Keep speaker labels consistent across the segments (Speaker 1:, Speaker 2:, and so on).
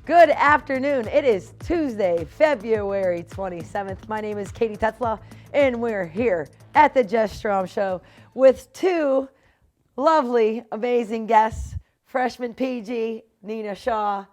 Speaker 1: Good afternoon. It is Tuesday, February 27th. My name is Katie Tetzlaw, and we're here at the Jess Strom Show with two lovely, amazing guests, freshman PG, Nina Shaw,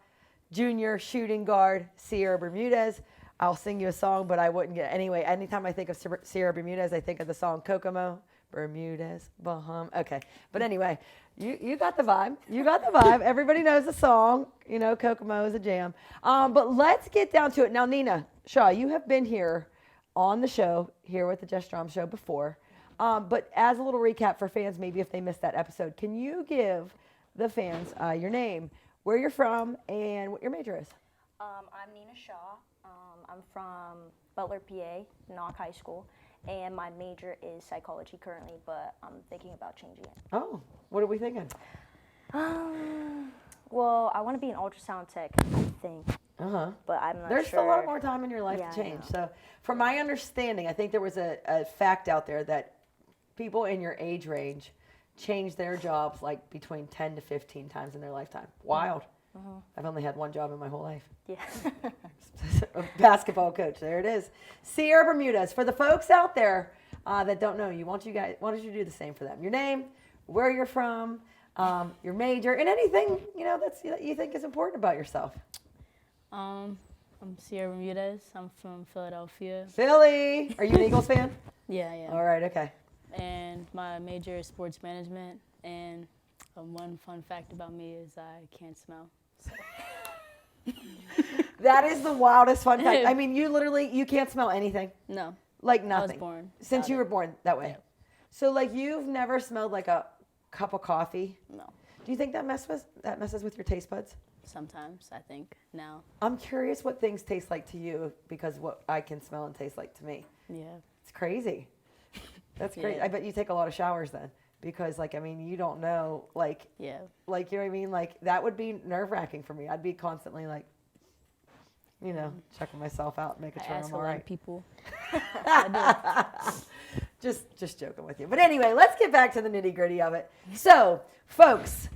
Speaker 1: junior shooting guard, Sierra Bermudez. I'll sing you a song, but I wouldn't get anyway. Anytime I think of Sierra Bermudez, I think of the song Kokomo, Bermudez, Baham. Okay, but anyway, you got the vibe. You got the vibe. Everybody knows the song. You know, Kokomo is a jam. But let's get down to it. Now, Nina Shaw, you have been here on the show, here with the Jess Strom Show before. But as a little recap for fans, maybe if they missed that episode, can you give the fans your name, where you're from, and what your major is?
Speaker 2: I'm Nina Shaw. I'm from Butler, PA, Knock High School, and my major is psychology currently, but I'm thinking about changing it.
Speaker 1: Oh, what are we thinking?
Speaker 2: Well, I want to be an ultrasound tech, I think. But I'm not
Speaker 1: There's
Speaker 2: sure.
Speaker 1: still a lot more time in your life
Speaker 2: Yeah,
Speaker 1: to change. So, from my understanding, I think there was a fact out there that people in your age range change their jobs like between 10 to 15 times in their lifetime. Wild. I've only had one job in my whole life.
Speaker 2: Yeah.
Speaker 1: A basketball coach. There it is. Sierra Bermudez. For the folks out there that don't know you, why don't you do the same for them? Your name, where you're from, your major, and anything that you think is important about yourself.
Speaker 3: I'm Sierra Bermudez. I'm from Philadelphia.
Speaker 1: Philly. Are you an Eagles fan?
Speaker 3: Yeah, yeah.
Speaker 1: All right. Okay.
Speaker 3: And my major is sports management. And one fun fact about me is I can't smell. So.
Speaker 1: That is the wildest fun fact. I mean, you can't smell anything.
Speaker 3: No.
Speaker 1: Like nothing.
Speaker 3: I was born.
Speaker 1: Since you were born that way.
Speaker 3: Yeah.
Speaker 1: So like you've never smelled like a cup of coffee?
Speaker 3: No.
Speaker 1: Do you think that messes with your taste buds?
Speaker 3: Sometimes, I think, now.
Speaker 1: I'm curious what things taste like to you because what I can smell and taste like to me.
Speaker 3: Yeah.
Speaker 1: It's crazy. That's crazy.
Speaker 3: Yeah.
Speaker 1: I bet you take a lot of showers then because you don't know
Speaker 3: Yeah.
Speaker 1: you know what I mean? Like that would be nerve-wracking for me. I'd be constantly checking myself out, making
Speaker 3: I
Speaker 1: sure
Speaker 3: ask
Speaker 1: I'm
Speaker 3: a
Speaker 1: all
Speaker 3: lot
Speaker 1: right.
Speaker 3: of people.
Speaker 1: Just joking with you. But anyway, let's get back to the nitty-gritty of it. So, folks,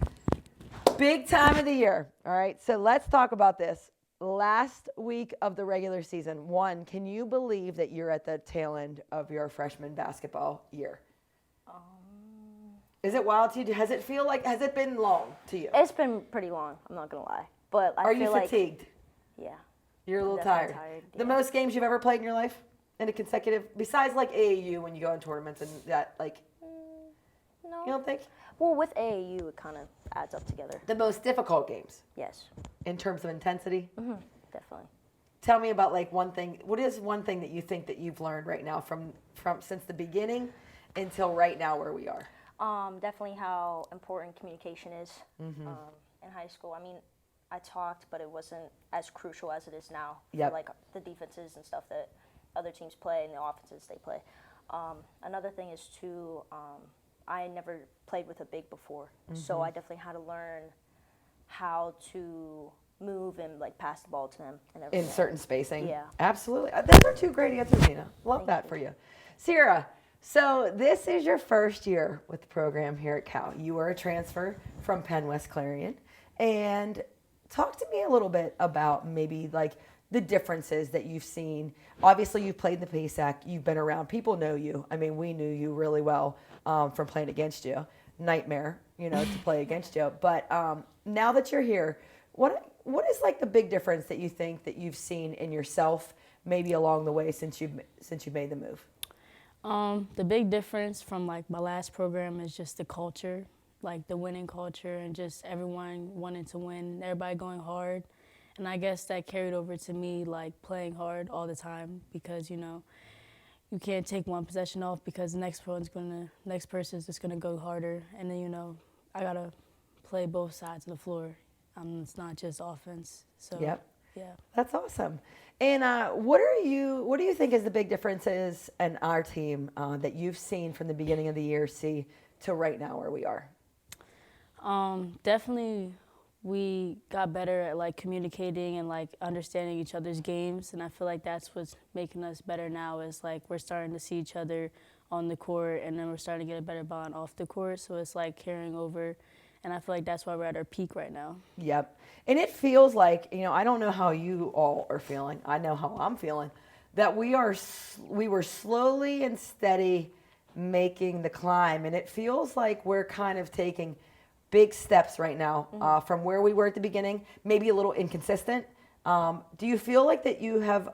Speaker 1: big time of the year, all right? So let's talk about this. Last week of the regular season, can you believe that you're at the tail end of your freshman basketball year? Is it wild to you? Has it been long to you?
Speaker 2: It's been pretty long, I'm not going to lie. But I
Speaker 1: Are
Speaker 2: feel
Speaker 1: you fatigued?
Speaker 2: Yeah.
Speaker 1: You're a little
Speaker 2: definitely
Speaker 1: tired.
Speaker 2: yeah.
Speaker 1: The most games you've ever played in your life in a consecutive, besides like AAU when you go in tournaments and that,
Speaker 2: No.
Speaker 1: you don't think?
Speaker 2: Well, with AAU, it kind of adds up together.
Speaker 1: The most difficult games
Speaker 2: Yes.
Speaker 1: in terms of intensity?
Speaker 2: Definitely.
Speaker 1: Tell me about one thing. What is one thing that you think that you've learned right now from since the beginning until right now where we are?
Speaker 2: Definitely how important communication is in high school. I mean, I talked, but it wasn't as crucial as it is now.
Speaker 1: Yep.
Speaker 2: For, like the defenses and stuff that other teams play and the offenses they play. Another thing is too, I never played with a big before, so I definitely had to learn how to move and pass the ball to them and everything.
Speaker 1: In certain spacing?
Speaker 2: Yeah.
Speaker 1: Absolutely. Those are two great answers, Nina. Love that for you. Sierra, so this is your first year with the program here at Cal. You were a transfer from Penn West Clarion. And talk to me a little bit about maybe the differences that you've seen. Obviously, you've played in the PSAC. You've been around. People know you. I mean, we knew you really well from playing against you. Nightmare, to play against you. But now that you're here, what is the big difference that you think that you've seen in yourself maybe along the way since you've made the move?
Speaker 3: The big difference from my last program is just the culture, the winning culture, and just everyone wanting to win, everybody going hard. And I guess that carried over to me playing hard all the time because you can't take one possession off because the next person's just gonna go harder, and then I gotta play both sides of the floor. It's not just offense. So
Speaker 1: Yep.
Speaker 3: Yeah.
Speaker 1: That's awesome. And what do you think is the big differences in our team that you've seen from the beginning of the year to right now where we are?
Speaker 3: Definitely we got better at communicating and understanding each other's games, and I feel that's what's making us better now is we're starting to see each other on the court, and then we're starting to get a better bond off the court, so it's carrying over. And I feel like that's why we're at our peak right now.
Speaker 1: Yep. And it feels like, I don't know how you all are feeling. I know how I'm feeling. That we were slowly and steady making the climb. And it feels like we're kind of taking big steps right now from where we were at the beginning, maybe a little inconsistent. Do you feel like that you have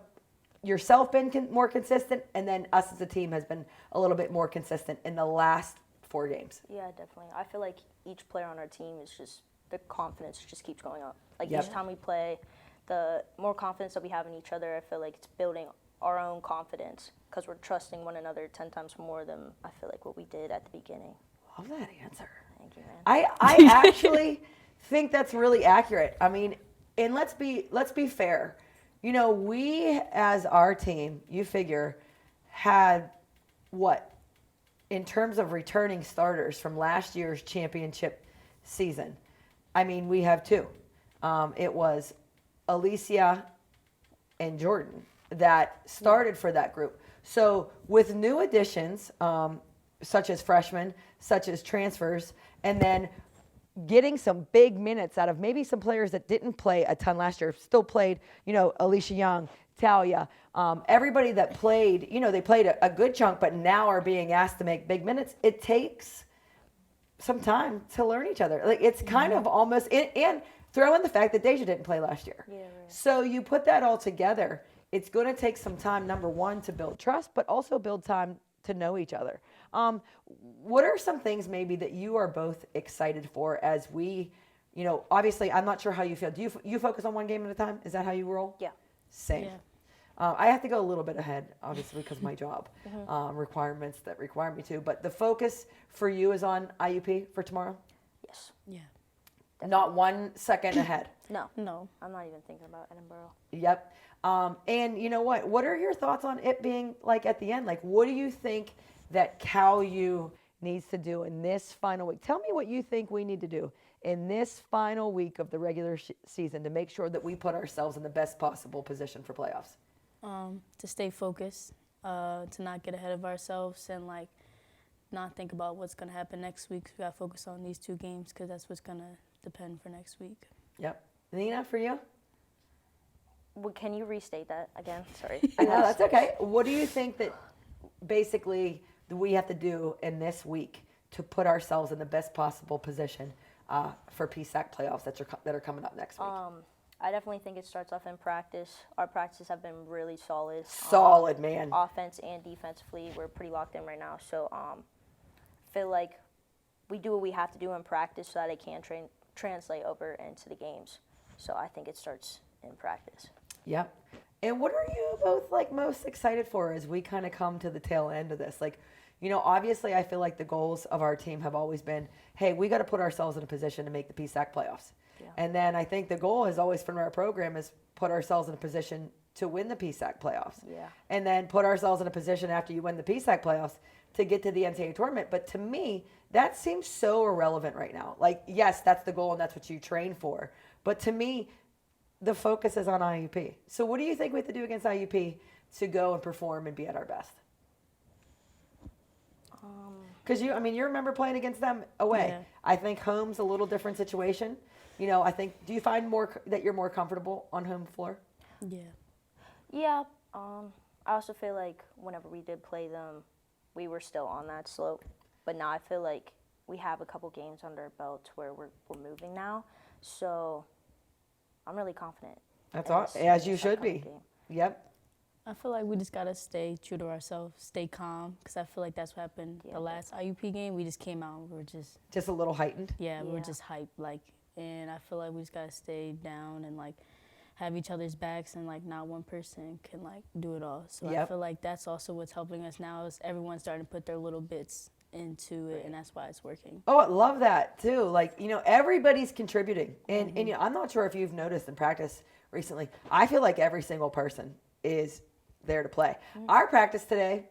Speaker 1: yourself been more consistent, and then us as a team has been a little bit more consistent in the last 4 games?
Speaker 2: Yeah, definitely. I feel like each player on our team is just, the confidence just keeps going up. Like
Speaker 1: Yep.
Speaker 2: each time we play, the more confidence that we have in each other, I feel like it's building our own confidence because we're trusting one another 10 times more than I feel like what we did at the beginning.
Speaker 1: Love that answer.
Speaker 2: Thank you, man.
Speaker 1: I actually think that's really accurate. I mean, and let's be fair. We as our team, you figure, had what, in terms of returning starters from last year's championship season. I mean, we have 2. It was Alicia and Jordan that started for that group. So with new additions, such as freshmen, such as transfers, and then getting some big minutes out of maybe some players that didn't play a ton last year, still played, Alicia Young, Talia, everybody that played, they played a good chunk, but now are being asked to make big minutes. It takes some time to learn each other. Like, it's kind of almost, and throw in the fact that Deja didn't play last year.
Speaker 2: Yeah, right.
Speaker 1: So you put that all together, it's going to take some time, number one, to build trust, but also build time to know each other. What are some things maybe that you are both excited for as we, obviously I'm not sure how you feel. Do you focus on one game at a time? Is that how you roll?
Speaker 2: Yeah.
Speaker 1: Same.
Speaker 3: Yeah.
Speaker 1: I have to go a little bit ahead, obviously, because of my job requirements that require me to. But the focus for you is on IUP for tomorrow?
Speaker 2: Yes.
Speaker 3: Yeah.
Speaker 1: Not 1 second ahead.
Speaker 2: No.
Speaker 3: No.
Speaker 2: I'm not even thinking about Edinburgh.
Speaker 1: Yep. And you know what? What are your thoughts on it being like at the end? Like, what do you think that Cal U needs to do in this final week? Tell me what you think we need to do in this final week of the regular season to make sure that we put ourselves in the best possible position for playoffs.
Speaker 3: To stay focused, to not get ahead of ourselves, and not think about what's going to happen next week. So we got to focus on these 2 games because that's what's going to depend for next week.
Speaker 1: Yep. Nina, for you?
Speaker 2: Well, can you restate that again? Sorry.
Speaker 1: No, that's okay. What do you think that basically we have to do in this week to put ourselves in the best possible position for PSAC playoffs that are coming up next week?
Speaker 2: I definitely think it starts off in practice. Our practices have been really solid.
Speaker 1: Solid, man.
Speaker 2: Offense and defensively, we're pretty locked in right now. So feel like we do what we have to do in practice so that it can translate over into the games. So I think it starts in practice.
Speaker 1: Yep. And what are you both most excited for as we kind of come to the tail end of this? Obviously I feel like the goals of our team have always been, hey, we got to put ourselves in a position to make the PSAC playoffs. Yeah. And then I think the goal has always from our program is put ourselves in a position to win the PSAC playoffs.
Speaker 2: Yeah.
Speaker 1: And then put ourselves in a position after you win the PSAC playoffs to get to the NCAA tournament. But to me, that seems so irrelevant right now. Yes, that's the goal and that's what you train for. But to me, the focus is on IUP. So what do you think we have to do against IUP to go and perform and be at our best? Because you remember playing against them away.
Speaker 3: Yeah.
Speaker 1: I think home's a little different situation. I think, do you find that you're more comfortable on home floor?
Speaker 3: Yeah.
Speaker 2: Yeah. I also feel like whenever we did play them, we were still on that slope. But now I feel like we have a couple games under our belt where we're moving now. So I'm really confident.
Speaker 1: That's awesome, as you should be.
Speaker 2: Game.
Speaker 1: Yep.
Speaker 3: I feel like we just got to stay true to ourselves, stay calm, because I feel like that's what happened the last IUP game. We just came out and we were just
Speaker 1: a little heightened.
Speaker 3: Yeah, we were just hyped, and I feel like we just got to stay down and, have each other's backs, and, not one person can, do it all. So I feel like that's also what's helping us now is everyone's starting to put their little bits into it, and that's why it's working.
Speaker 1: Oh, I love that, too. Everybody's contributing. And I'm not sure if you've noticed in practice recently, I feel like every single person is there to play. Our practice today,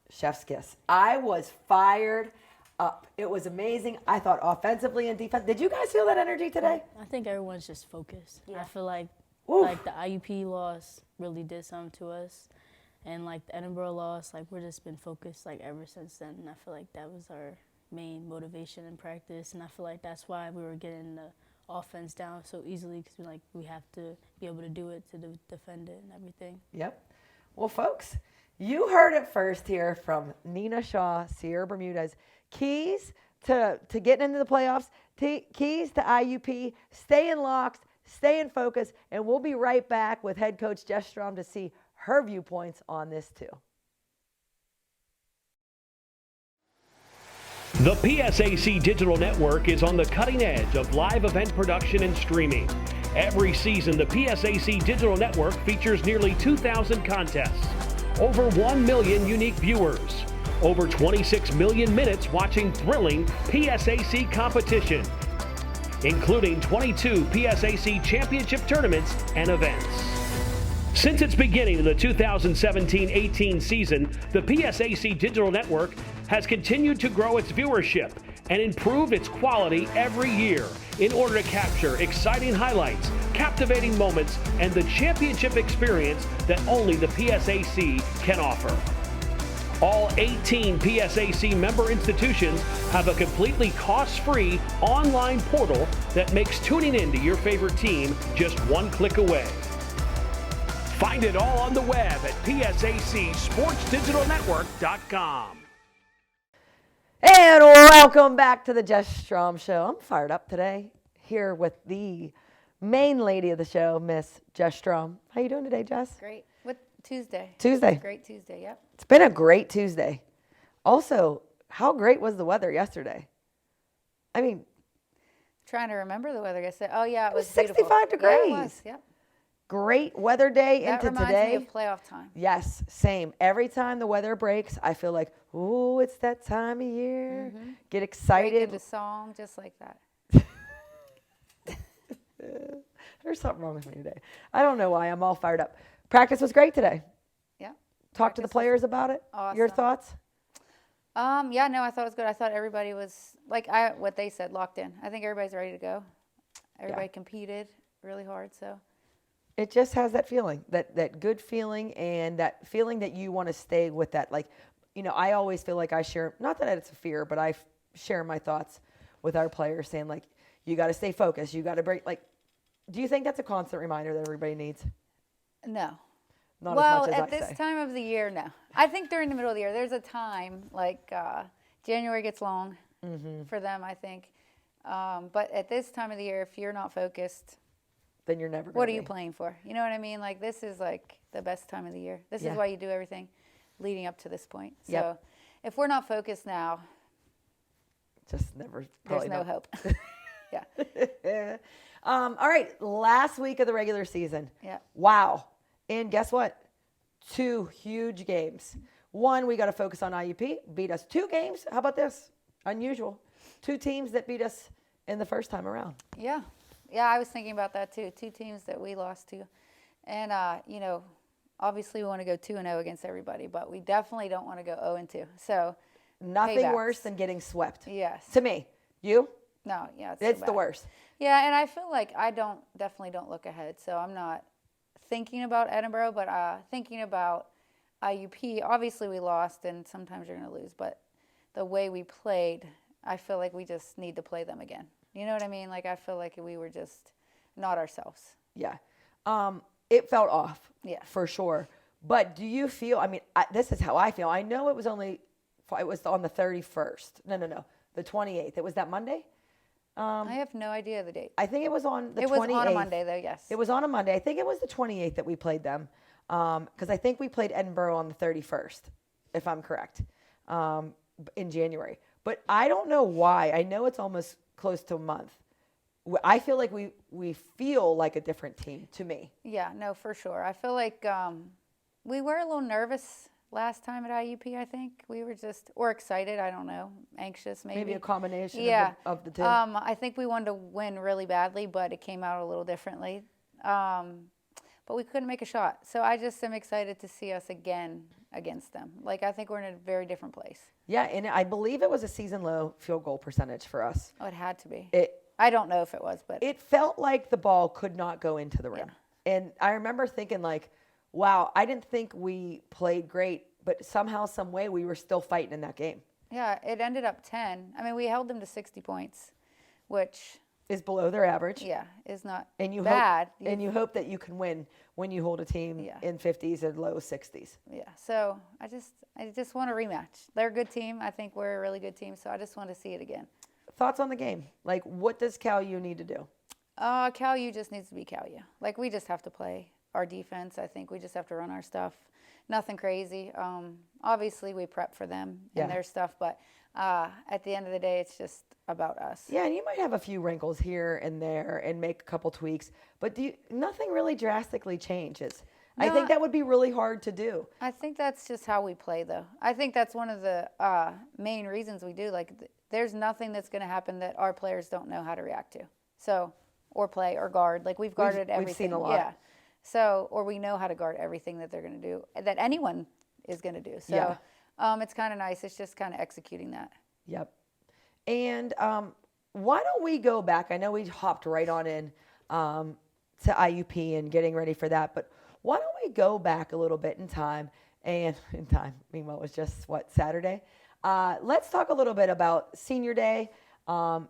Speaker 1: chef's kiss. I was fired up. It was amazing. I thought offensively and defense. Did you guys feel that energy today?
Speaker 3: I think everyone's just focused.
Speaker 2: Yeah.
Speaker 3: I feel like
Speaker 1: Oof.
Speaker 3: the IUP loss really did something to us. And the Edinburgh loss, we're just been focused ever since then. And I feel like that was our main motivation in practice, and I feel like that's why we were getting the offense down so easily, because we have to be able to do it to defend it and everything.
Speaker 1: Yep. Well, folks, you heard it first here from Nina Shaw, Sierra Bermudez. Keys to getting into the playoffs, keys to IUP, stay in locks, stay in focus, and we'll be right back with head coach Jess Strom to see her viewpoints on this too.
Speaker 4: The PSAC Digital Network is on the cutting edge of live event production and streaming. Every season, the PSAC Digital Network features nearly 2,000 contests, over 1 million unique viewers, over 26 million minutes watching thrilling PSAC competition, including 22 PSAC championship tournaments and events. Since its beginning in the 2017-18 season, the PSAC Digital Network has continued to grow its viewership and improve its quality every year in order to capture exciting highlights, captivating moments, and the championship experience that only the PSAC can offer. All 18 PSAC member institutions have a completely cost-free online portal that makes tuning into your favorite team just one click away. Find it all on the web at PSACSportsDigitalNetwork.com.
Speaker 1: And welcome back to the Jess Strom Show. I'm fired up today, here with the main lady of the show, Miss Jess Strom. How you doing today, Jess?
Speaker 5: Great. What Tuesday?
Speaker 1: Tuesday.
Speaker 5: Great Tuesday, yep.
Speaker 1: It's been a great Tuesday. Also, how great was the weather yesterday? I mean,
Speaker 5: Trying to remember the weather yesterday. Oh, yeah, it was
Speaker 1: 65
Speaker 5: beautiful.
Speaker 1: degrees.
Speaker 5: Yeah, it was, yep.
Speaker 1: great weather day
Speaker 5: That
Speaker 1: into
Speaker 5: reminds
Speaker 1: today.
Speaker 5: me of playoff time.
Speaker 1: Yes, same. Every time the weather breaks, I feel like, ooh, it's that time of year. Get
Speaker 5: Break
Speaker 1: excited.
Speaker 5: into song just like that.
Speaker 1: There's something wrong with me today. I don't know why. I'm all fired up. Practice was great today.
Speaker 5: Yeah.
Speaker 1: Talk to the
Speaker 5: Practice was
Speaker 1: players about it. Your
Speaker 5: awesome.
Speaker 1: thoughts?
Speaker 5: Yeah, no, I thought it was good. I thought everybody was, like what they said, locked in. I think everybody's ready to go. Everybody competed really hard, so.
Speaker 1: It just has that feeling, that good feeling, and that feeling that you want to stay with that. Like, I always feel like I share, not that it's a fear, but I share my thoughts with our players saying, like, you got to stay focused. You got to break. Like, do you think that's a constant reminder that everybody needs?
Speaker 5: No.
Speaker 1: Not
Speaker 5: Well,
Speaker 1: as much as
Speaker 5: at
Speaker 1: I
Speaker 5: this
Speaker 1: say.
Speaker 5: time of the year, no. I think during the middle of the year, there's a time, like January gets long for them, I think. But at this time of the year, if you're not focused,
Speaker 1: Then you're never.
Speaker 5: what are
Speaker 1: gonna
Speaker 5: you
Speaker 1: be.
Speaker 5: playing for? You know what I mean? Like, this is like the best time of the year. This
Speaker 1: Yeah.
Speaker 5: is why you do everything leading up to this point. So
Speaker 1: Yep.
Speaker 5: if we're not focused now,
Speaker 1: Just never.
Speaker 5: there's
Speaker 1: probably
Speaker 5: no
Speaker 1: not.
Speaker 5: hope. Yeah.
Speaker 1: All right, last week of the regular season.
Speaker 5: Yeah.
Speaker 1: Wow. And guess what? 2 huge games. One, we got to focus on IUP. Beat us 2 games. How about this? Unusual. 2 teams that beat us in the first time around.
Speaker 5: Yeah. Yeah, I was thinking about that too. 2 teams that we lost to. And, obviously we want to go 2-0 against everybody, but we definitely don't want to go 0-2. So,
Speaker 1: Nothing
Speaker 5: Paybacks.
Speaker 1: worse than getting swept.
Speaker 5: yes.
Speaker 1: To me. You?
Speaker 5: No, yeah, it's
Speaker 1: It's
Speaker 5: so
Speaker 1: the
Speaker 5: bad.
Speaker 1: worst.
Speaker 5: Yeah, and I feel like I definitely don't look ahead. So I'm not thinking about Edinburgh, but thinking about IUP. Obviously we lost, and sometimes you're going to lose, but the way we played, I feel like we just need to play them again. You know what I mean? Like, I feel like we were just not ourselves.
Speaker 1: Yeah. It felt off.
Speaker 5: Yeah.
Speaker 1: For sure. But do you feel, this is how I feel. I know it was on the 31st. No. The 28th. It was that Monday?
Speaker 5: I have no idea the date.
Speaker 1: I think it was on the 28th.
Speaker 5: It was on a Monday, though, yes.
Speaker 1: It was on a Monday. I think it was the 28th that we played them, because I think we played Edinburgh on the 31st, if I'm correct, in January. But I don't know why. I know it's almost close to a month. I feel like we feel like a different team to me.
Speaker 5: Yeah, no, for sure. I feel like we were a little nervous last time at IUP, I think. We were or excited, I don't know, anxious maybe.
Speaker 1: Maybe a combination of the two.
Speaker 5: I think we wanted to win really badly, but it came out a little differently. But we couldn't make a shot. So I just am excited to see us again against them. Like, I think we're in a very different place.
Speaker 1: Yeah, and I believe it was a season low field goal percentage for us.
Speaker 5: Oh, it had to be.
Speaker 1: I
Speaker 5: I don't know if it was, but
Speaker 1: it felt like the ball could not go into the rim. And I remember thinking, like, wow, I didn't think we played great, but somehow, some way, we were still fighting in that game.
Speaker 5: Yeah, it ended up 10. I mean, we held them to 60 points, which,
Speaker 1: Is below their average.
Speaker 5: yeah, is not
Speaker 1: And you
Speaker 5: bad.
Speaker 1: hope, and you hope that you can win when you hold a team
Speaker 5: Yeah.
Speaker 1: in 50s and low 60s.
Speaker 5: Yeah, so I just want a rematch. They're a good team. I think we're a really good team, so I just want to see it again.
Speaker 1: Thoughts on the game? Like, what does Cal U need to do?
Speaker 5: Cal U just needs to be Cal U. Like, we just have to play our defense. I think we just have to run our stuff. Nothing crazy. Obviously, we prep for them and their stuff, but at the end of the day, it's just about us.
Speaker 1: Yeah, and you might have a few wrinkles here and there and make a couple tweaks, but nothing really drastically changes. I think that would be really hard to do.
Speaker 5: I think that's just how we play, though. I think that's one of the main reasons we do. Like, there's nothing that's going to happen that our players don't know how to react to. So, or play or guard. Like, we've guarded everything.
Speaker 1: We've seen a lot.
Speaker 5: Yeah. So, or we know how to guard everything that they're going to do, that anyone is going to do. So, it's kind of nice. It's just kind of executing that.
Speaker 1: Yep. And why don't we go back? I know we hopped right on in to IUP and getting ready for that, but why don't we go back a little bit in time? Meanwhile, it was just, Saturday? Let's talk a little bit about Senior Day.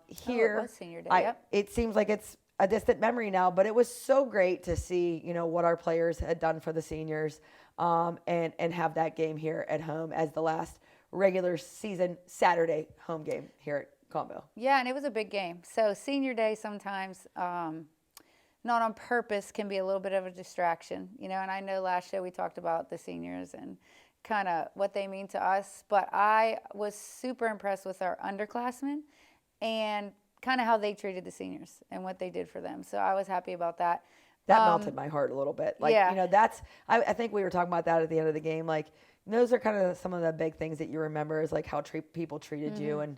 Speaker 1: Here,
Speaker 5: it was Senior Day, yep.
Speaker 1: It seems like it's a distant memory now, but it was so great to see, what our players had done for the seniors, and have that game here at home as the last regular season Saturday home game here at Combo.
Speaker 5: Yeah, and it was a big game. So Senior Day sometimes, not on purpose, can be a little bit of a distraction, and I know last show we talked about the seniors and kind of what they mean to us, but I was super impressed with our underclassmen and kind of how they treated the seniors and what they did for them. So I was happy about that.
Speaker 1: That melted my heart a little bit. Like,
Speaker 5: yeah.
Speaker 1: I think we were talking about that at the end of the game. Like, those are kind of some of the big things that you remember, is like how people treated you, and,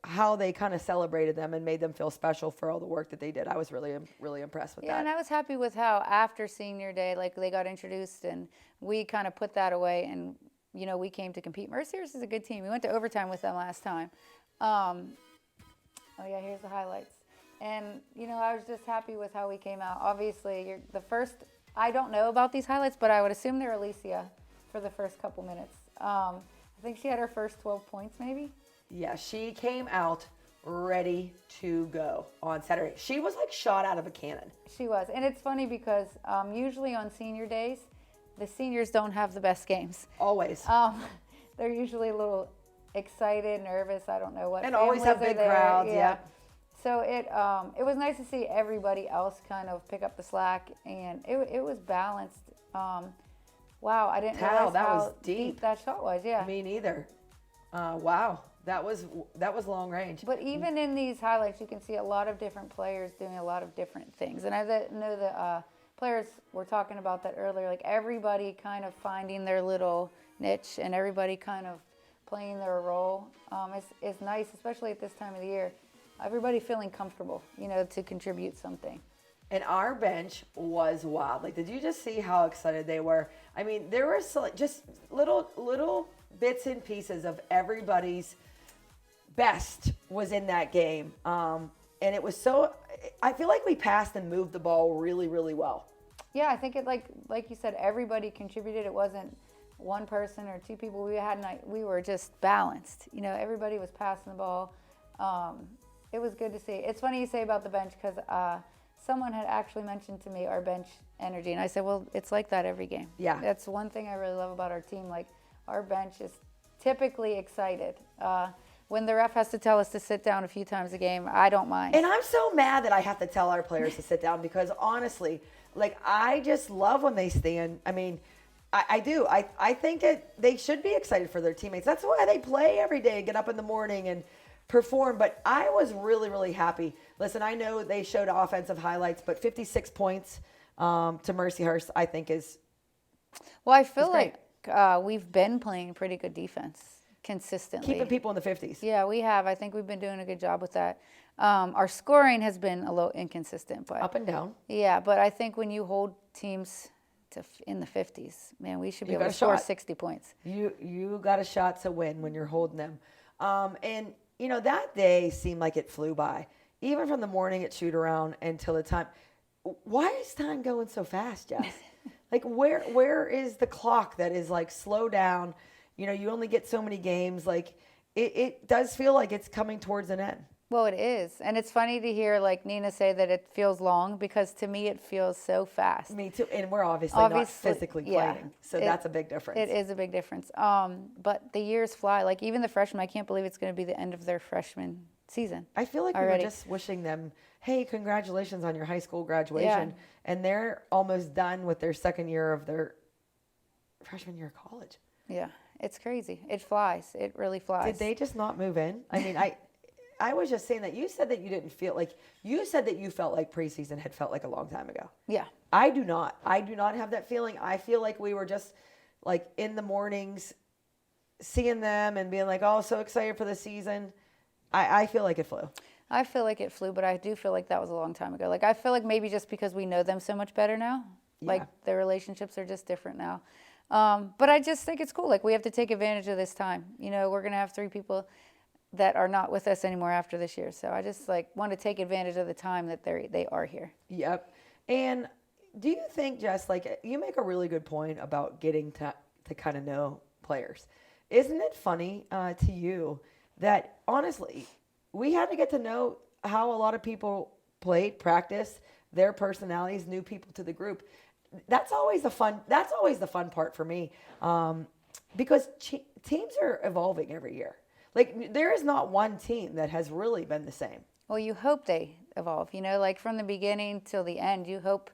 Speaker 1: how they kind of celebrated them and made them feel special for all the work that they did. I was really, really impressed with that.
Speaker 5: Yeah, and I was happy with how after Senior Day, like, they got introduced and we kind of put that away, and, we came to compete. Mercyhurst is a good team. We went to overtime with them last time. Oh yeah, here's the highlights. And, I was just happy with how we came out. Obviously, I don't know about these highlights, but I would assume they're Alicia for the first couple minutes. I think she had her first 12 points, maybe.
Speaker 1: Yeah, she came out ready to go on Saturday. She was like shot out of a cannon.
Speaker 5: She was. And it's funny because usually on Senior Days, the seniors don't have the best games.
Speaker 1: Always.
Speaker 5: They're usually a little excited, nervous, I don't know what.
Speaker 1: And always have big crowds, yeah.
Speaker 5: So it was nice to see everybody else kind of pick up the slack, and it was balanced. Wow, I didn't realize
Speaker 1: that
Speaker 5: how
Speaker 1: was deep
Speaker 5: that shot was. Yeah.
Speaker 1: Me neither. Wow, that was long range.
Speaker 5: But even in these highlights, you can see a lot of different players doing a lot of different things. And I know the players were talking about that earlier. Like, everybody kind of finding their little niche and everybody kind of playing their role is nice, especially at this time of the year. Everybody feeling comfortable, to contribute something.
Speaker 1: And our bench was wild. Like, did you just see how excited they were? I mean, there were just little bits and pieces of everybody's best was in that game. And it was I feel like we passed and moved the ball really, really well.
Speaker 5: Yeah, I think it, like you said, everybody contributed. It wasn't one person or two people. We were just balanced. Everybody was passing the ball. It was good to see. It's funny you say about the bench, because someone had actually mentioned to me our bench energy, and I said, well, it's like that every game.
Speaker 1: Yeah.
Speaker 5: That's one thing I really love about our team. Like, our bench is typically excited. When the ref has to tell us to sit down a few times a game, I don't mind.
Speaker 1: And I'm so mad that I have to tell our players to sit down, because honestly, like, I just love when they stand. I mean, I do. I think they should be excited for their teammates. That's why they play every day, get up in the morning and perform. But I was really, really happy. Listen, I know they showed offensive highlights, but 56 points to Mercyhurst, I think, is
Speaker 5: well, I feel like we've been playing pretty good defense consistently.
Speaker 1: Keeping people in the 50s.
Speaker 5: Yeah, we have. I think we've been doing a good job with that. Our scoring has been a little inconsistent, but
Speaker 1: up and down.
Speaker 5: Yeah, but I think when you hold teams in the 50s, man, we should be able to score 60 points.
Speaker 1: You got a shot to win when you're holding them. And, that day seemed like it flew by. Even from the morning at shoot around until the time. Why is time going so fast, Jess? Like, where is the clock that is like, slow down? You only get so many games. Like, it does feel like it's coming towards an end.
Speaker 5: Well, it is. And it's funny to hear like Nina say that it feels long, because to me it feels so fast.
Speaker 1: Me too. And we're obviously not physically playing. So that's a big difference.
Speaker 5: It is a big difference. But the years fly. Like even the freshmen, I can't believe it's going to be the end of their freshman season.
Speaker 1: I feel like
Speaker 5: already.
Speaker 1: we were just wishing them, hey, congratulations on your high school graduation. Yeah. And they're almost done with their second year of their freshman year of college.
Speaker 5: Yeah, it's crazy. It flies. It really flies.
Speaker 1: Did they just not move in? I mean, I was just saying that you said that you didn't feel like, you said that you felt like preseason had felt like a long time ago.
Speaker 5: Yeah.
Speaker 1: I do not have that feeling. I feel like we were just like in the mornings seeing them and being like, oh, so excited for the season. I feel like it flew.
Speaker 5: I feel like it flew, but I do feel like that was a long time ago. Like I feel like maybe just because we know them so much better now, like their relationships are just different now. But I just think it's cool. Like we have to take advantage of this time. You know, we're going to have 3 people that are not with us anymore after this year. So I just like want to take advantage of the time that they are here.
Speaker 1: Yep. And do you think, Jess, like you make a really good point about getting to kind of know players. Isn't it funny to you that honestly, we had to get to know how a lot of people played, practiced, their personalities, new people to the group. That's always the fun part for me, because teams are evolving every year. Like there is not one team that has really been the same.
Speaker 5: Well, you hope they evolve, you know, like from the beginning till the end, you hope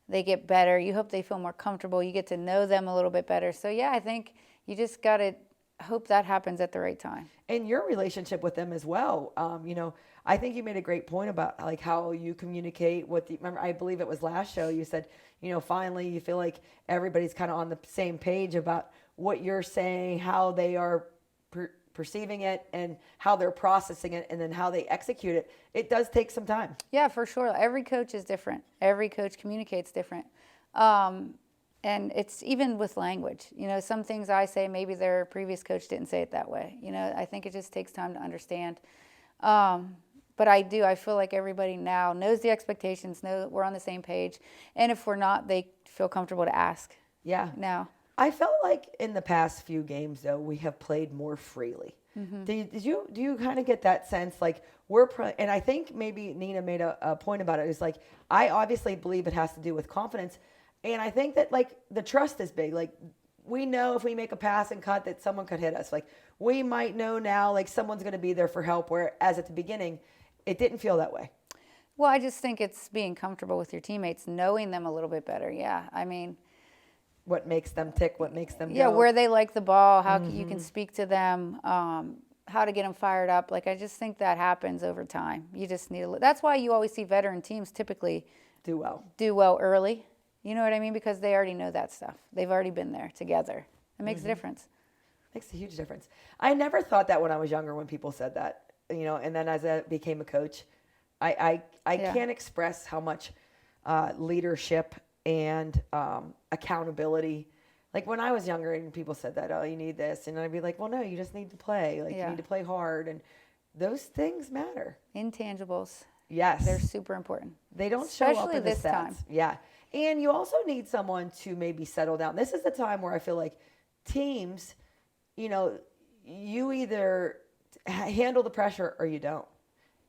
Speaker 5: they get better. You hope they feel more comfortable. You get to know them a little bit better. So yeah, I think you just got to hope that happens at the right time.
Speaker 1: And your relationship with them as well. You know, I think you made a great point about like how you communicate with remember, I believe it was last show, you said, you know, finally you feel like everybody's kind of on the same page about what you're saying, how they are perceiving it and how they're processing it and then how they execute it. It does take some time.
Speaker 5: Yeah, for sure. Every coach is different. Every coach communicates different. And it's even with language. You know, some things I say, maybe their previous coach didn't say it that way. You know, I think it just takes time to understand. But I feel like everybody now knows the expectations, know that we're on the same page. And if we're not, they feel comfortable to ask.
Speaker 1: Yeah.
Speaker 5: Now.
Speaker 1: I felt like in the past few games, though, we have played more freely. Mm-hmm. Do you kind of get that sense like and I think maybe Nina made a point about it. It's like, I obviously believe it has to do with confidence. And I think that like the trust is big. Like we know if we make a pass and cut that someone could hit us. Like we might know now like someone's going to be there for help, whereas at the beginning, it didn't feel that way.
Speaker 5: Well, I just think it's being comfortable with your teammates, knowing them a little bit better. Yeah, I mean,
Speaker 1: what makes them tick, what makes them
Speaker 5: go. Where they like the ball, how you can speak to them, how to get them fired up. Like, I just think that happens over time. You just need that's why you always see veteran teams typically do well early. You know what I mean? Because they already know that stuff. They've already been there together. It makes a difference.
Speaker 1: Makes a huge difference. I never thought that when I was younger when people said that, you know, and then as I became a coach, I can't express how much leadership and accountability. Like when I was younger and people said that, oh, you need this. And I'd be like, well, no, you just need to play. Like you need to play hard. And those things matter.
Speaker 5: Intangibles.
Speaker 1: Yes.
Speaker 5: They're super important.
Speaker 1: They don't show up in
Speaker 5: this
Speaker 1: the stats.
Speaker 5: time.
Speaker 1: Yeah. And you also need someone to maybe settle down. This is the time where I feel like teams, you know, you either handle the pressure or you don't.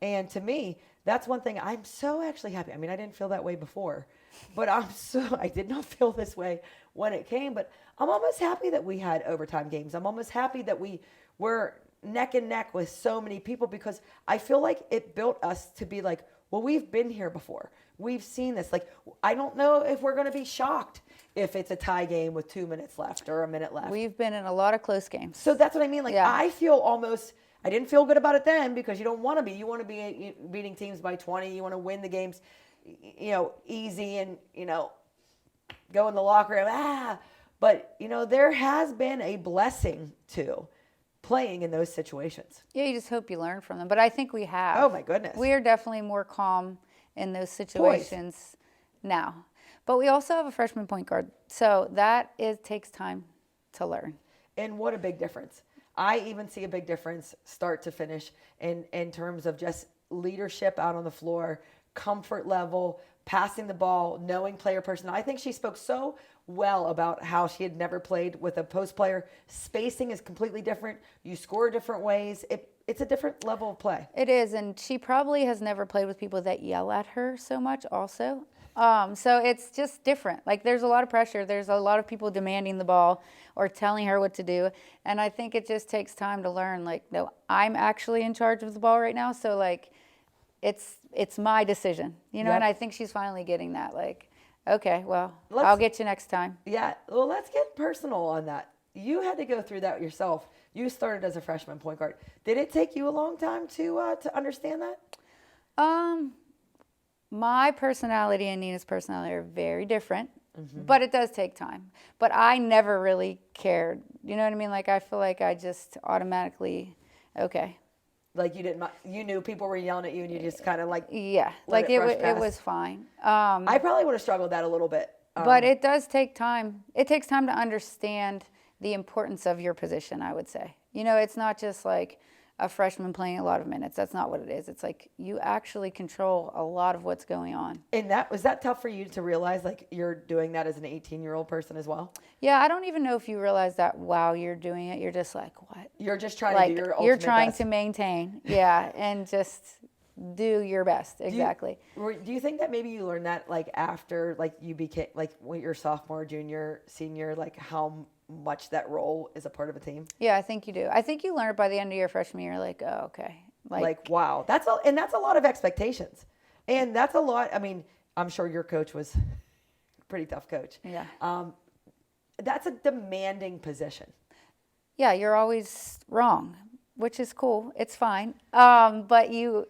Speaker 1: And to me, that's one thing I'm so actually happy. I mean, I didn't feel that way before, but I did not feel this way when it came, but I'm almost happy that we had overtime games. I'm almost happy that we were neck and neck with so many people because I feel like it built us to be like, well, we've been here before. We've seen this. Like, I don't know if we're going to be shocked if it's a tie game with 2 minutes left or a minute left.
Speaker 5: We've been in a lot of close games.
Speaker 1: So that's what I mean. Like, I feel almost, I didn't feel good about it then because you don't want to be. You want to be beating teams by 20. You want to win the games, you know, easy and, you know, go in the locker room. But, you know, there has been a blessing to playing in those situations.
Speaker 5: Yeah, you just hope you learn from them. But I think we have.
Speaker 1: Oh, my goodness.
Speaker 5: We are definitely more calm in those situations now. But we also have a freshman point guard. So takes time to learn.
Speaker 1: And what a big difference. I even see a big difference start to finish in terms of just leadership out on the floor, comfort level, passing the ball, knowing player person. I think she spoke so well about how she had never played with a post player. Spacing is completely different. You score different ways. It's a different level of play.
Speaker 5: It is, and she probably has never played with people that yell at her so much also. So it's just different. Like, there's a lot of pressure. There's a lot of people demanding the ball or telling her what to do. And I think it just takes time to learn, like, no, I'm actually in charge of the ball right now. So, like, it's my decision, you know,
Speaker 1: Yep.
Speaker 5: and I think she's finally getting that, like, okay, well,
Speaker 1: Let's-
Speaker 5: I'll get you next time.
Speaker 1: Yeah, well, let's get personal on that. You had to go through that yourself. You started as a freshman point guard. Did it take you a long time to understand that?
Speaker 5: My personality and Nina's personality are very different, but it does take time. But I never really cared. You know what I mean? Like, I feel like I just automatically, okay.
Speaker 1: Like you knew people were yelling at you, and you just kind of like.
Speaker 5: Yeah,
Speaker 1: Let
Speaker 5: like
Speaker 1: it
Speaker 5: it
Speaker 1: brush
Speaker 5: it
Speaker 1: past.
Speaker 5: was fine.
Speaker 1: I probably would have struggled that a little bit.
Speaker 5: But it does take time. It takes time to understand the importance of your position, I would say. You know, it's not just like a freshman playing a lot of minutes. That's not what it is. It's like you actually control a lot of what's going on.
Speaker 1: And was that tough for you to realize, like, you're doing that as an 18-year-old person as well?
Speaker 5: Yeah, I don't even know if you realize that while you're doing it. You're just like, what?
Speaker 1: You're just trying
Speaker 5: Like,
Speaker 1: to do your ultimate
Speaker 5: you're trying
Speaker 1: best.
Speaker 5: to maintain, yeah, and just do your best. Exactly.
Speaker 1: Do you think that maybe you learned that, like, after, like, you became, like, when you're sophomore, junior, senior, like, how much that role is a part of a team?
Speaker 5: Yeah, I think you do. I think you learn it by the end of your freshman year, like, oh, okay.
Speaker 1: Like, wow, that's a lot of expectations, and that's a lot. I mean, I'm sure your coach was a pretty tough coach.
Speaker 5: Yeah.
Speaker 1: That's a demanding position.
Speaker 5: Yeah, you're always wrong, which is cool. It's fine. But you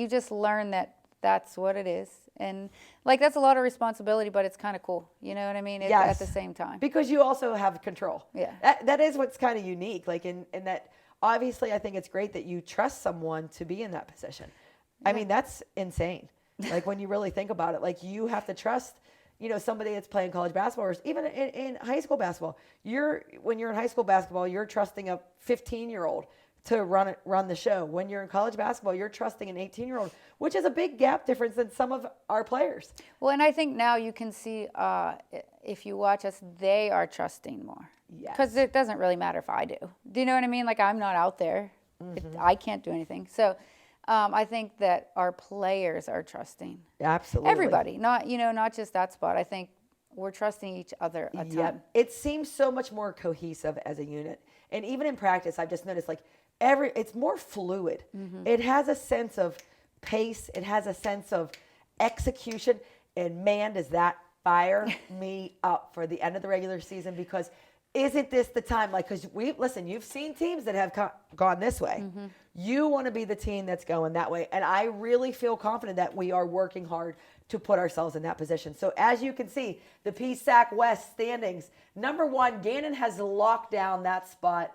Speaker 5: just learn that that's what it is. And, like, that's a lot of responsibility, but it's kind of cool. You know what I mean? It's
Speaker 1: Yes.
Speaker 5: at the same time.
Speaker 1: Because you also have control.
Speaker 5: Yeah.
Speaker 1: That is what's kind of unique. Like, in that, obviously, I think it's great that you trust someone to be in that position. I mean, that's insane. Like, when you really think about it, like, you have to trust, you know, somebody that's playing college basketball, or even in high school basketball. When you're in high school basketball, you're trusting a 15-year-old to run the show. When you're in college basketball, you're trusting an 18-year-old, which is a big gap difference than some of our players.
Speaker 5: Well, and I think now you can see, if you watch us, they are trusting more.
Speaker 1: Yes.
Speaker 5: Because it doesn't really matter if I do. Do you know what I mean? Like, I'm not out there. I can't do anything. So I think that our players are trusting.
Speaker 1: Absolutely.
Speaker 5: Everybody, not just that spot. I think we're trusting each other a ton.
Speaker 1: Yeah, it seems so much more cohesive as a unit. And even in practice, I've just noticed, like, it's more fluid. It has a sense of pace. It has a sense of execution. And man, does that fire me up for the end of the regular season, because isn't this the time? Like, because you've seen teams that have gone this way. You want to be the team that's going that way. And I really feel confident that we are working hard to put ourselves in that position. So as you can see, the PSAC West standings, number 1, Gannon has locked down that spot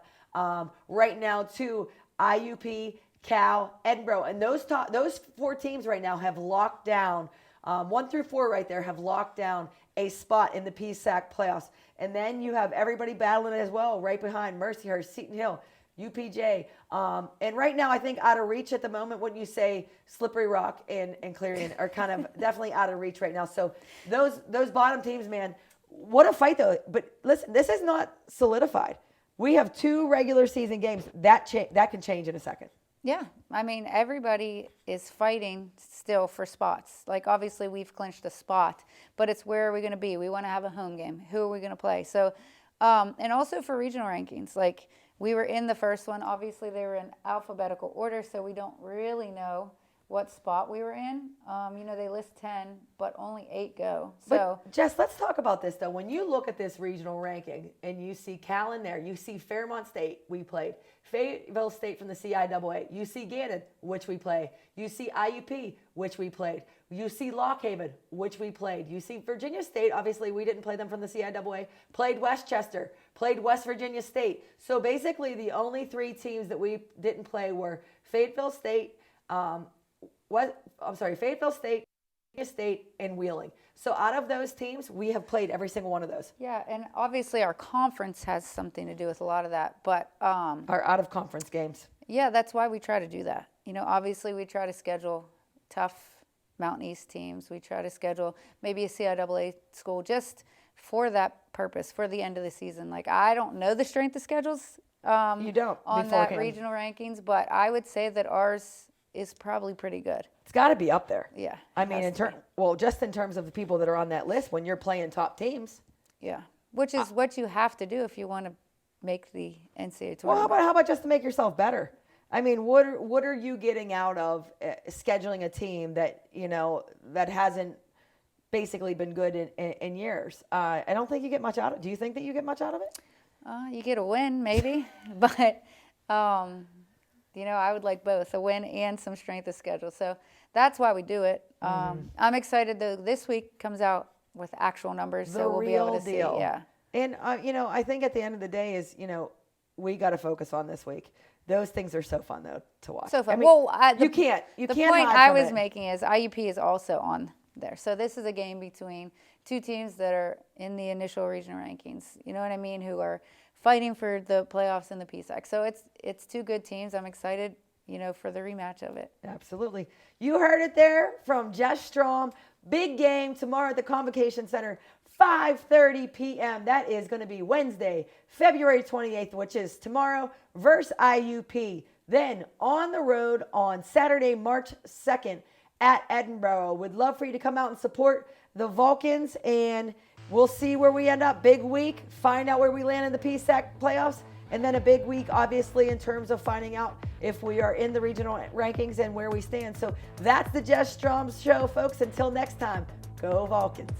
Speaker 1: right now to IUP, Cal, Edinboro. And those 4 teams right now have locked down, 1 through 4 right there have locked down a spot in the PSAC playoffs. And then you have everybody battling as well right behind: Mercyhurst, Seton Hill, UPJ. And right now, I think out of reach at the moment, wouldn't you say Slippery Rock and Clarion are kind of definitely out of reach right now. So those bottom teams, man, what a fight though. But listen, this is not solidified. We have 2 regular season games. That can change in a second.
Speaker 5: Yeah, I mean, everybody is fighting still for spots. Like, obviously, we've clinched a spot, but it's where are we going to be? We want to have a home game. Who are we going to play? So, and also for regional rankings, like, we were in the first one. Obviously, they were in alphabetical order, so we don't really know what spot we were in. They list 10, but only 8 go. So,
Speaker 1: But Jess, let's talk about this though. When you look at this regional ranking and you see Cal in there, you see Fairmont State, we played, Fayetteville State from the CIAA, you see Gannon, which we play, you see IUP, which we played, you see Lock Haven, which we played, you see Virginia State, obviously we didn't play them from the CIAA, played Westchester, played West Virginia State. So basically the only 3 teams that we didn't play were Fayetteville State, Fayetteville State, State, and Wheeling. So out of those teams, we have played every single one of those.
Speaker 5: yeah, and obviously our conference has something to do with a lot of that. But,
Speaker 1: Our out of conference games.
Speaker 5: yeah, that's why we try to do that. Obviously we try to schedule tough Mountain East teams. We try to schedule maybe a CIAA school just for that purpose, for the end of the season. Like, I don't know the strength of schedules
Speaker 1: You don't
Speaker 5: on that
Speaker 1: beforehand.
Speaker 5: regional rankings, but I would say that ours is probably pretty good.
Speaker 1: It's got to be up there.
Speaker 5: Yeah.
Speaker 1: I
Speaker 5: it
Speaker 1: mean,
Speaker 5: has to be.
Speaker 1: just in terms of the people that are on that list, when you're playing top teams.
Speaker 5: Yeah. Which is what you have to do if you want to make the NCAA
Speaker 1: Well,
Speaker 5: tournament.
Speaker 1: how about just to make yourself better? I mean, what are you getting out of scheduling a team that, you know, that hasn't basically been good in years? I don't think you get much out of it. Do you think that you get much out of it?
Speaker 5: You get a win, maybe, but you know, I would like both, a win and some strength of schedule. So that's why we do it. I'm excited though. This week comes out with actual numbers, so we'll be able to see. Yeah.
Speaker 1: And you know, I think at the end of the day is, you know, we got to focus on this week. Those things are so fun though to watch.
Speaker 5: So fun.
Speaker 1: I mean,
Speaker 5: Well,
Speaker 1: you can't.
Speaker 5: The
Speaker 1: can't
Speaker 5: point
Speaker 1: hide
Speaker 5: I
Speaker 1: from
Speaker 5: was
Speaker 1: it.
Speaker 5: making is IUP is also on there. So this is a game between two teams that are in the initial regional rankings. You know what I mean? Who are fighting for the playoffs in the PSAC. So it's two good teams. I'm excited, you know, for the rematch of it.
Speaker 1: Absolutely. You heard it there from Jess Strom. Big game tomorrow at the Convocation Center, 5:30 p.m. That is going to be Wednesday, February 28th, which is tomorrow, versus IUP. Then on the road on Saturday, March 2nd at Edinburgh. Would love for you to come out and support the Vulcans, and we'll see where we end up. Big week, find out where we land in the PSAC playoffs, and then a big week, obviously, in terms of finding out if we are in the regional rankings and where we stand. So that's the Jess Strom Show, folks. Until next time, go Vulcans.